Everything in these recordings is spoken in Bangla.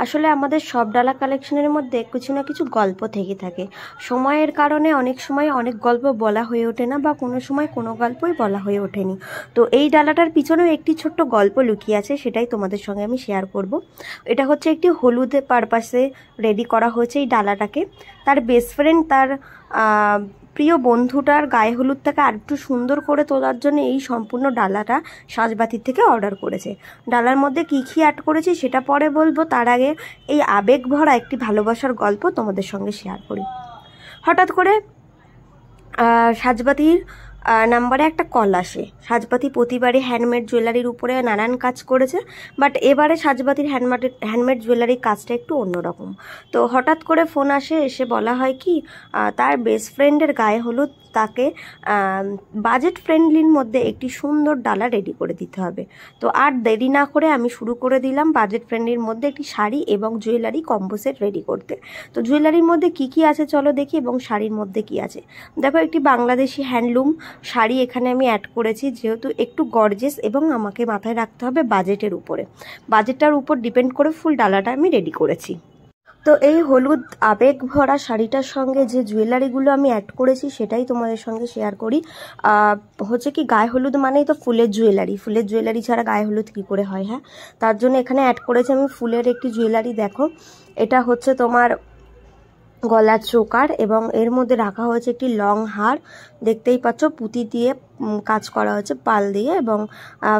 আসলে আমাদের সব ডালা কালেকশনের মধ্যে কিছু না কিছু গল্প থেকে থাকে। সময়ের কারণে অনেক সময় অনেক গল্প বলা হয়ে ওঠে না, বা কোনো সময় কোনো গল্পই বলা হয়ে ওঠেনি। তো এই ডালাটার পিছনেও একটি ছোট্ট গল্প লুকিয়ে আছে, সেটাই তোমাদের সঙ্গে আমি শেয়ার করব। এটা হচ্ছে একটি হলুদ পারপাসে রেডি করা হয়েছে এই ডালাটাকে। তার বেস্ট ফ্রেন্ড তার প্রিয় বন্ধুটার গায়ে হলুদটাকে আর একটু সুন্দর করে তোলার জন্য এই সম্পূর্ণ ডালাটা সাজবাতির থেকে অর্ডার করেছে। ডালার মধ্যে কী কী অ্যাড করেছি সেটা পরে বলবো, তার আগে এই আবেগ ভরা একটি ভালোবাসার গল্প তোমাদের সঙ্গে শেয়ার করি। হঠাৎ করে সাজবাতির নাম্বারে একটা কল আসে। সাজবাতি প্রতিবারই হ্যান্ডমেড জুয়েলারির উপরে নানান কাজ করেছে, বাট এবারে সাজবাতির হ্যান্ডমেড জুয়েলারির কাজটা একটু অন্যরকম। তো হঠাৎ করে ফোন আসে, এসে বলা হয় কি তার বেস্ট ফ্রেন্ডের গায়ে হলুদ তাকে বাজেট ফ্রেন্ডলির মধ্যে একটি সুন্দর ডালা রেডি করে দিতে হবে। তো আর দেরি না করে আমি শুরু করে দিলাম বাজেট ফ্রেন্ডলির মধ্যে একটি শাড়ি এবং জুয়েলারি কম্বো সেট রেডি করতে। তো জুয়েলারির মধ্যে কি কি আছে চলো দেখি, এবং শাড়ির মধ্যে কি আছে দেখো। একটি বাংলাদেশি হ্যান্ডলুম শাড়ি এখানে আমি অ্যাড করেছি, যেহেতু একটু গর্জিয়াস এবং আমাকে মাথায় রাখতে হবে বাজেটের উপরে। বাজেটটার উপর ডিপেন্ড করে ফুল ডালাটা আমি রেডি করেছি। তো এই হলুদ আবেগ ভরা শাড়িটার সঙ্গে যে জুয়েলারিগুলো আমি অ্যাড করেছি সেটাই তোমাদের সঙ্গে শেয়ার করি। হচ্ছে কি, গায়ে হলুদ মানেই তো ফুলের জুয়েলারি, ফুলের জুয়েলারি ছাড়া গায়ে হলুদ কী করে হয়? হ্যাঁ, তার জন্য এখানে অ্যাড করেছি আমি ফুলের একটি জুয়েলারি। দেখো, এটা হচ্ছে তোমার গলার চোকার, এবং এর মধ্যে রাখা হয়েছে একটি লং হার। দেখতেই পাচ্ছ পুঁতি দিয়ে কাজ করা হয়েছে, পাল দিয়ে, এবং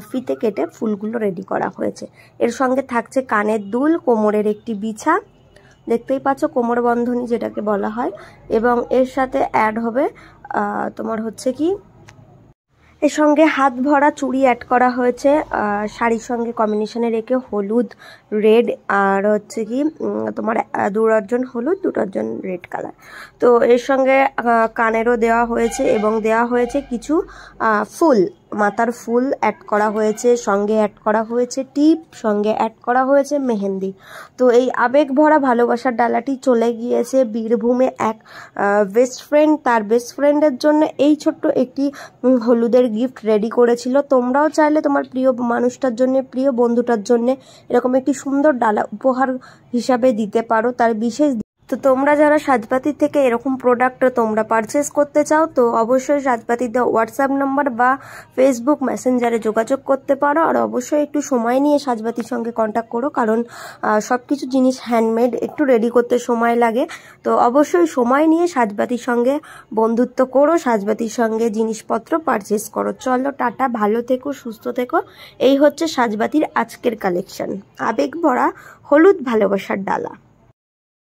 ফিতে কেটে ফুলগুলো রেডি করা হয়েছে। এর সঙ্গে থাকছে কানের দুল, কোমরের একটি বিছা, দেখতেই পাচ্ছ কোমর বন্ধনী যেটাকে বলা হয়, এবং এর সাথে অ্যাড হবে তোমার হচ্ছে কি, এর সঙ্গে হাত ভরা চুড়ি অ্যাড করা হয়েছে শাড়ির সঙ্গে কম্বিনেশনে রেখে, হলুদ রেড, আর হচ্ছে কি তোমার 2 ডজন হলুদ 2 ডজন রেড কালার। তো এর সঙ্গে কানেরও দেওয়া হয়েছে, এবং দেওয়া হয়েছে কিছু ফুল, মাথার ফুল অ্যাড করা হয়েছে, সঙ্গে অ্যাড করা হয়েছে টিপ, সঙ্গে অ্যাড করা হয়েছে মেহেন্দি। তো এই আবেগ ভরা ভালোবাসার ডালাটি চলে গিয়েছে বীরভূমে এক বেস্ট ফ্রেন্ড, তার বেস্ট ফ্রেন্ডের জন্য এই ছোট্ট একটি হলুদের গিফট রেডি করেছিল। তোমরাও চাইলে তোমার প্রিয় মানুষটার জন্য, প্রিয় বন্ধুটার জন্য এরকম একটি সুন্দর ডালা উপহার হিসাবে দিতে পারো তার বিশেষ। তো তোমরা যারা সাজবাতির থেকে এরকম প্রোডাক্ট তোমরা পারচেস করতে চাও, তো অবশ্যই সাজবাতির দেওয়া হোয়াটসঅ্যাপ নাম্বার বা ফেসবুক মেসেঞ্জারে যোগাযোগ করতে পারো। আর অবশ্যই একটু সময় নিয়ে সাজবাতির সঙ্গে কন্ট্যাক্ট করো, কারণ সব কিছু জিনিস হ্যান্ডমেড, একটু রেডি করতে সময় লাগে। তো অবশ্যই সময় নিয়ে সাজবাতির সঙ্গে বন্ধুত্ব করো, সাজবাতির সঙ্গে জিনিসপত্র পারচেস করো। চলো টাটা, ভালো থেকো, সুস্থ থেকো। এই হচ্ছে সাজবাতির আজকের কালেকশন, আবেগ ভরা হলুদ ভালোবাসার ডালা।